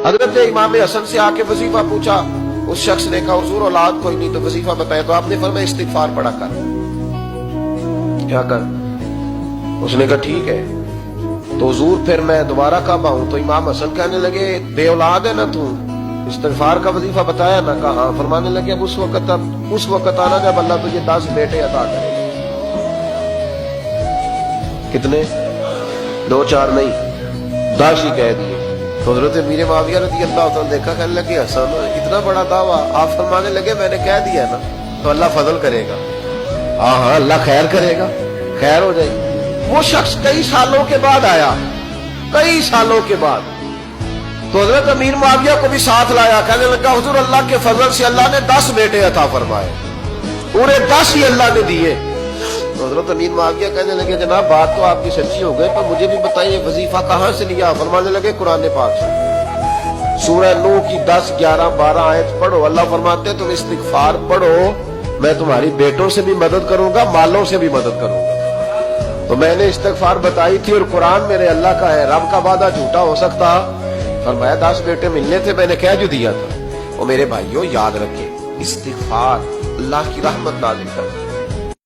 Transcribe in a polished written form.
حضرت امام حسن سے آ کے وظیفہ پوچھا، اس شخص نے کہا حضور اولاد کوئی نہیں تو وظیفہ بتایا، تو آپ نے فرمایا استغفار پڑھا کر۔ کیا کر؟ اس نے کہا ٹھیک ہے۔ تو حضور پھر میں دوبارہ کعبہ ہوں تو امام حسن کہنے لگے بے اولاد ہے نا تو استغفار کا وظیفہ بتایا نا؟ کہا ہاں۔ فرمانے لگے اب اس وقت آنا جب اللہ تجھے 10 بیٹے عطا کرے۔ کتنے؟ 2 4 نہیں، 10 ہی کہہ دیے۔ تو حضرت امیر معاویہ رضی اللہ عنہ دیکھا، کہنے لگے حسن اتنا بڑا دعویٰ؟ آپ فرمانے لگے میں نے کہہ دیا نا تو اللہ فضل کرے گا۔ ہاں ہاں اللہ خیر کرے گا، خیر ہو جائے گی۔ وہ شخص کئی سالوں کے بعد آیا، کئی سالوں کے بعد، تو حضرت امیر معاویہ کو بھی ساتھ لایا، کہنے لگا حضور اللہ کے فضل سے اللہ نے 10 بیٹے عطا فرمائے، پورے 10 ہی اللہ نے دیے۔ تو حضرت امیر معاویہ کہنے لگے جناب بات تو آپ کی سچی ہو گئی، پر مجھے بھی بتائیے وظیفہ کہاں سے لیا؟ فرمانے لگے قرآن پاک سے، سورہ نوح کی 10 11 12 آیت پڑھو۔ اللہ فرماتے ہیں تم استغفار پڑھو، میں تمہاری بیٹوں سے بھی مدد کروں گا، مالوں سے بھی مدد کروں گا۔ تو میں نے استغفار بتائی تھی اور قرآن میرے اللہ کا ہے، رب کا وعدہ جھوٹا ہو سکتا؟ فرمایا 10 بیٹے ملنے تھے، میں نے کہہ جو دیا تھا۔ اور میرے بھائیوں یاد رکھیں، استغفار اللہ کی رحمت نازل کرتا ہے۔